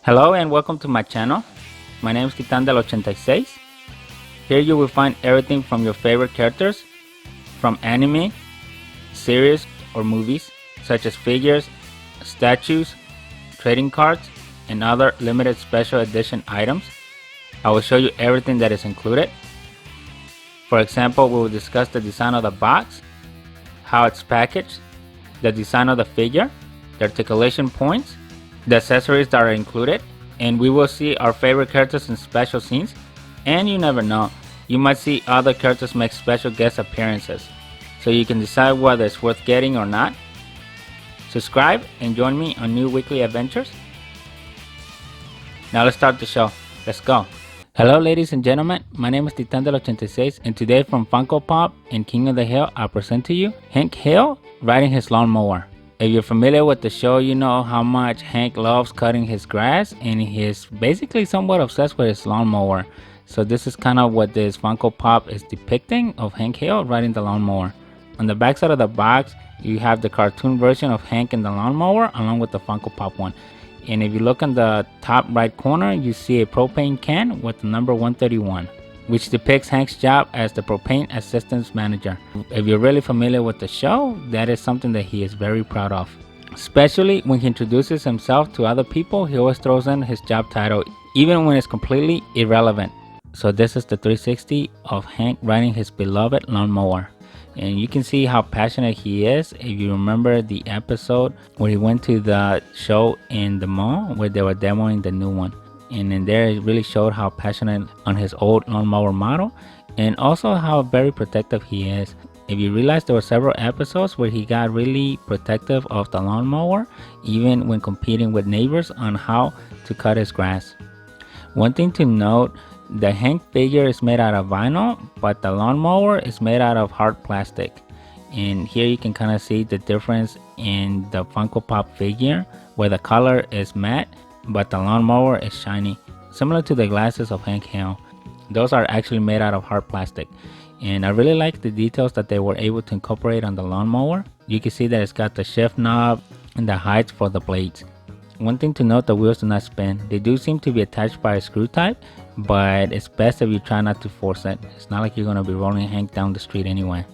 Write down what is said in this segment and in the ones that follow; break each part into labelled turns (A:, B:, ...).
A: Hello and welcome to my channel. My name is Titan del 86. Here you will find everything from your favorite characters from anime, series or movies, such as figures, statues, trading cards, and other limited special edition items. I will show you everything that is included. For example, we will discuss the design of the box, how it's packaged, the design of the figure, the articulation points, the accessories that are included, and we will see our favorite characters in special scenes. And you never know, you might see other characters make special guest appearances, so you can decide whether it's worth getting or not. Subscribe and join me on new weekly adventures. Now let's start the show. Let's go. Hello ladies and gentlemen, my name is Titan del 86, and today from Funko Pop and King of the Hill, I'll present to you Hank Hill riding his lawnmower. If you're familiar with the show, you know how much Hank loves cutting his grass, and he's basically somewhat obsessed with his lawnmower. So this is kind of what this Funko Pop is depicting of Hank Hill riding the lawnmower. On the back side of the box, you have the cartoon version of Hank in the lawnmower along with the Funko Pop one. And if you look in the top right corner, you see a propane can with the number 131. Which depicts Hank's job as the propane assistance manager. If you're really familiar with the show, that is something that he is very proud of. Especially when he introduces himself to other people, he always throws in his job title, even when it's completely irrelevant. So this is the 360 of Hank riding his beloved lawnmower. And you can see how passionate he is if you remember the episode where he went to the show in the mall where they were demoing the new one. And in there it really showed how passionate on his old lawnmower model, and also how very protective he is. If you realize, there were several episodes where he got really protective of the lawnmower, even when competing with neighbors on how to cut his grass. One thing to note, the Hank figure is made out of vinyl, but the lawnmower is made out of hard plastic. And here you can kind of see the difference in the Funko Pop figure, where the color is matte but the lawnmower is shiny, similar to the glasses of Hank Hill. Those are actually made out of hard plastic, and I really like the details that they were able to incorporate on the lawnmower. You can see that it's got the shift knob and the heights for the blades. One thing to note, the wheels do not spin. They do seem to be attached by a screw type, but it's best if you try not to force it. It's not like you're going to be rolling Hank down the street anyway.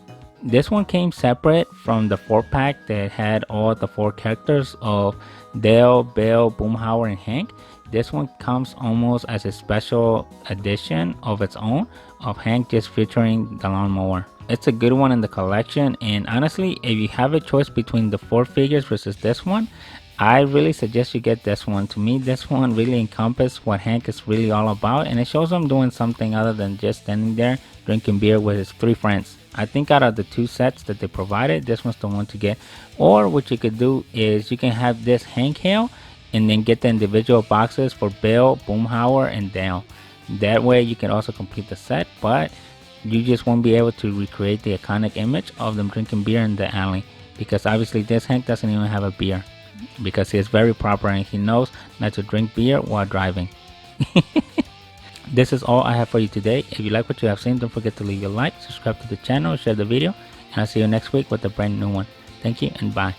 A: This one came separate from the 4-pack that had all the 4 characters of Dale, Bill, Boomhauer, and Hank. This one comes almost as a special edition of its own, of Hank just featuring the lawnmower. It's a good one in the collection, and honestly, if you have a choice between the 4 figures versus this one, I really suggest you get this one. To me, this one really encompasses what Hank is really all about, and it shows him doing something other than just standing there drinking beer with his 3 friends. I think out of the 2 sets that they provided, this one's the one to get. Or what you could do is you can have this Hank Hill and then get the individual boxes for Bill, Boomhauer, and Dale. That way you can also complete the set, but you just won't be able to recreate the iconic image of them drinking beer in the alley, because obviously this Hank doesn't even have a beer, because he is very proper and he knows not to drink beer while driving. This is all I have for you today. If you like what you have seen, don't forget to leave a like, subscribe to the channel, share the video, and I'll see you next week with a brand new one. Thank you and bye.